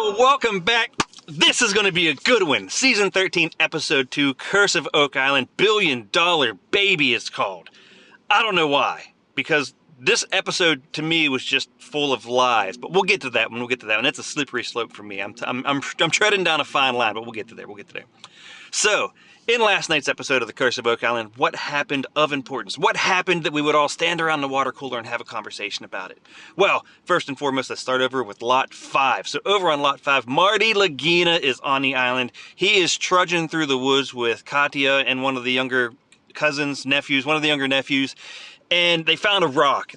Yo, welcome back. This is going to be a good one. Season 13, Episode 2, Curse of Oak Island, $1 billion Baby it's called. I don't know why, because this episode to me was just full of lies, but we'll get to that when That's a slippery slope for me. I'm treading down a fine line, but we'll get to there. So, in last night's episode of The Curse of Oak Island, what happened of importance? What happened that we would all stand around the water cooler and have a conversation about it? Well, first and foremost, let's start over with Lot 5. So over on Lot 5, Marty Lagina is on the island. He is trudging through the woods with Katya and one of the younger younger nephews, and they found a rock.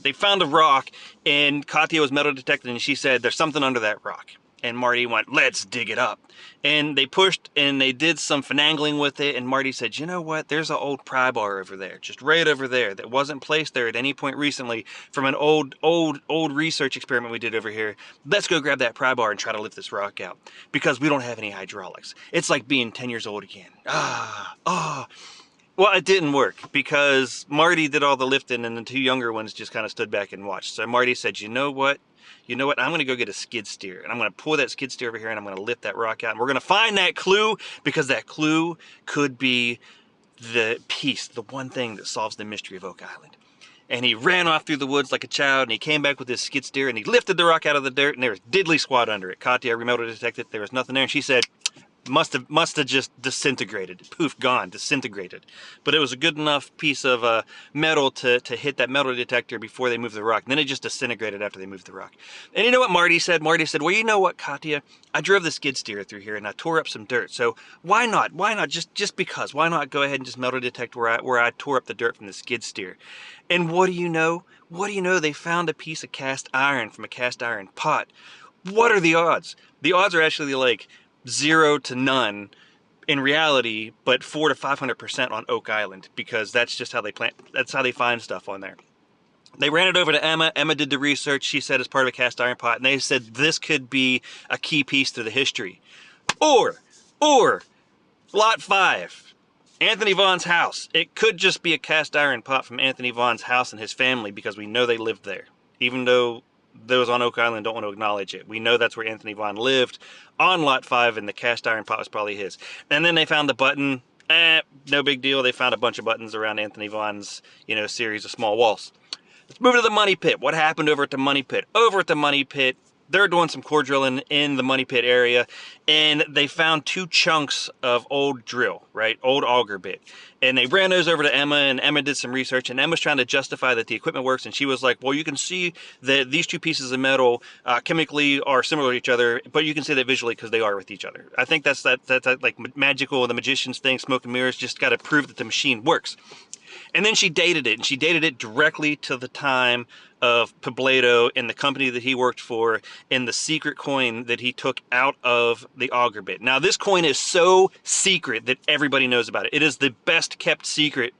And Katya was metal detected, and she said, there's something under that rock. And Marty went, let's dig it up. And they pushed and they did some finagling with it. And Marty said, you know what? There's an old pry bar over there, just right over there, that wasn't placed there at any point recently from an old research experiment we did over here. Let's go grab that pry bar and try to lift this rock out because we don't have any hydraulics. It's like being 10 years old again. Well, it didn't work because Marty did all the lifting and the two younger ones just kind of stood back and watched. So Marty said, you know what? I'm going to go get a skid steer and I'm going to pull that skid steer over here and I'm going to lift that rock out and we're going to find that clue because that clue could be the piece, the one thing that solves the mystery of Oak Island. And he ran off through the woods like a child and he came back with his skid steer and he lifted the rock out of the dirt and there was diddly squat under it. Katya remote detected, there was nothing there, and she said, must have just disintegrated. Poof, gone, disintegrated. But it was a good enough piece of metal to hit that metal detector before they moved the rock. And then it just disintegrated after they moved the rock. And you know what Marty said? Marty said, well, you know what, Katya? I drove the skid steer through here and I tore up some dirt. So why not? Just because. Why not go ahead and just metal detect where I tore up the dirt from the skid steer? And what do you know? They found a piece of cast iron from a cast iron pot. What are the odds? The odds are actually like 0 to none in reality, but 400 to 500% on Oak Island because that's just how they plant. That's how they find stuff on there. They ran it over to Emma. Emma did the research. She said it's part of a cast iron pot, and they said this could be a key piece to the history. Or Lot 5, Anthony Vaughn's house. It could just be a cast iron pot from Anthony Vaughn's house and his family because we know they lived there, even though those on Oak Island don't want to acknowledge it. We know that's where Anthony Vaughn lived on Lot 5, and the cast iron pot was probably his. And then they found the button. No big deal. They found a bunch of buttons around Anthony Vaughn's, series of small walls. Let's move to the money pit. What happened over at the money pit? Over at the money pit, they're doing some core drilling in the money pit area, and they found 2 chunks of old drill, right? Old auger bit. And they ran those over to Emma, and Emma did some research, and Emma's trying to justify that the equipment works, and she was like, well, you can see that these 2 pieces of metal chemically are similar to each other, but you can see that visually because they are with each other. I think that's like magical, the magician's thing, smoke and mirrors, just got to prove that the machine works. And then she dated it, and she dated it directly to the time of Poblato and the company that he worked for and the secret coin that he took out of the auger bit. Now, this coin is so secret that everybody knows about it. It is the best kept secret.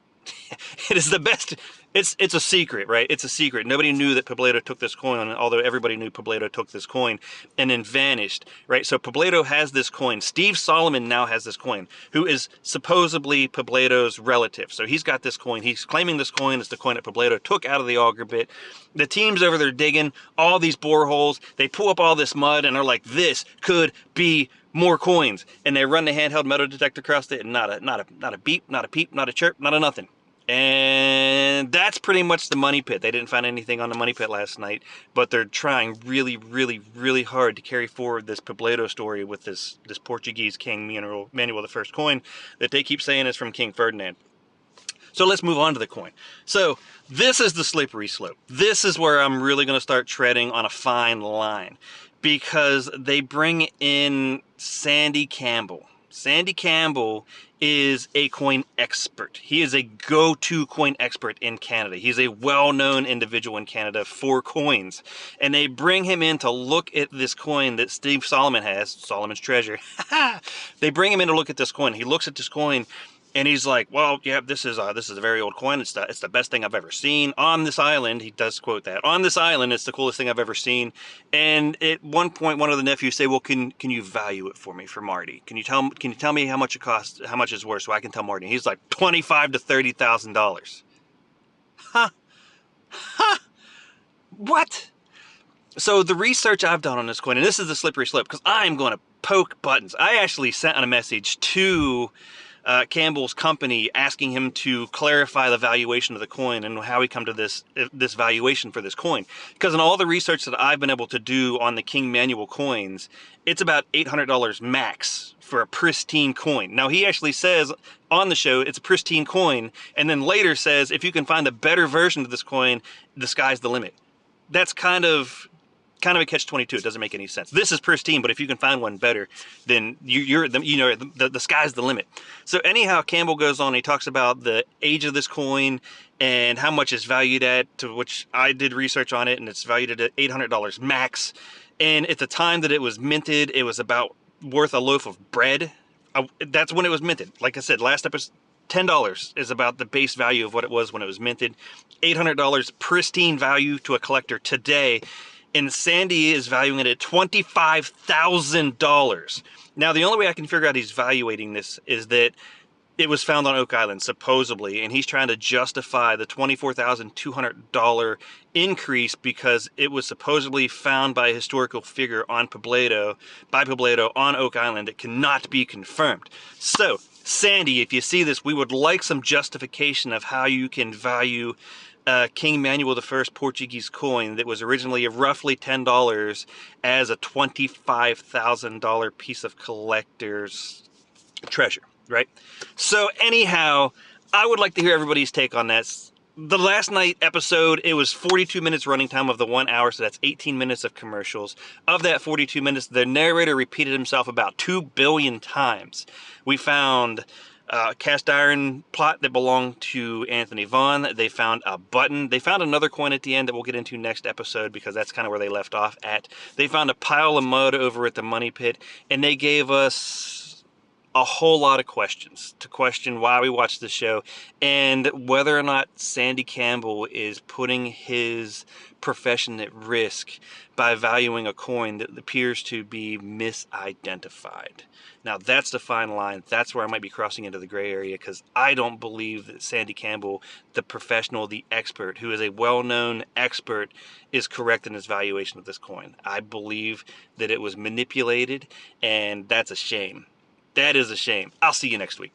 It is the best. It's a secret, right? It's a secret. Nobody knew that Poblato took this coin, although everybody knew Poblato took this coin and then vanished, right? So Poblato has this coin. Steve Solomon now has this coin, who is supposedly Poblato's relative. So he's got this coin. He's claiming this coin is the coin that Poblato took out of the auger bit. The team's over there digging all these boreholes. They pull up all this mud and are like, this could be more coins. And they run the handheld metal detector across it, and not a beep, not a peep, not a chirp, not a nothing. And that's pretty much the money pit. They didn't find anything on the money pit last night, but they're trying really, really, really hard to carry forward this Poblato story with this Portuguese king Manuel I coin that they keep saying is from King Ferdinand. So let's move on to the coin. So this is the slippery slope. This is where I'm really going to start treading on a fine line because they bring in Sandy Campbell. Sandy Campbell is a coin expert. He is a go-to coin expert in Canada. He's a well-known individual in Canada for coins. And they bring him in to look at this coin that Steve Solomon has, Solomon's treasure. They bring him in to look at this coin. He looks at this coin and he's like, well, yeah, this is a very old coin. It's the best thing I've ever seen on this island. He does quote that. On this island, it's the coolest thing I've ever seen. And at one point, one of the nephews say, well, can you value it for me, for Marty? Can you tell me how much it costs, how much it's worth, so I can tell Marty? And he's like, $25,000 to $30,000. Huh? What? So the research I've done on this coin, and this is the slippery slope, because I'm going to poke buttons. I actually sent a message to Campbell's company asking him to clarify the valuation of the coin and how he come to this valuation for this coin. Because in all the research that I've been able to do on the King Manual coins, it's about $800 max for a pristine coin. Now he actually says on the show it's a pristine coin, and then later says if you can find a better version of this coin, the sky's the limit. That's kind of a catch-22. It doesn't make any sense. This is pristine, but if you can find one better, then the sky's the limit. So anyhow, Campbell goes on. He talks about the age of this coin and how much it's valued at, to which I did research on it, and it's valued at $800 max. And at the time that it was minted, it was about worth a loaf of bread. That's when it was minted. Like I said, last episode, $10 is about the base value of what it was when it was minted. $800 pristine value to a collector today. And Sandy is valuing it at $25,000. Now, the only way I can figure out he's valuating this is that it was found on Oak Island, supposedly, and he's trying to justify the $24,200 increase because it was supposedly found by a historical figure on Poblato on Oak Island that cannot be confirmed. So, Sandy, if you see this, we would like some justification of how you can value King Manuel I Portuguese coin that was originally roughly $10 as a $25,000 piece of collector's treasure, right? So anyhow, I would like to hear everybody's take on this. The last night episode, it was 42 minutes running time of the 1 hour, so that's 18 minutes of commercials. Of that 42 minutes, the narrator repeated himself about 2 billion times. We found cast iron plot that belonged to Anthony Vaughn. They found a button. They found another coin at the end that we'll get into next episode because that's kind of where they left off at. They found a pile of mud over at the money pit, and they gave us a whole lot of questions to question why we watch the show and whether or not Sandy Campbell is putting his profession at risk by valuing a coin that appears to be misidentified. Now that's the fine line. That's where I might be crossing into the gray area, because I don't believe that Sandy Campbell, the professional, the expert, who is a well-known expert, is correct in his valuation of this coin. I believe that it was manipulated, and that's a shame. That is a shame. I'll see you next week.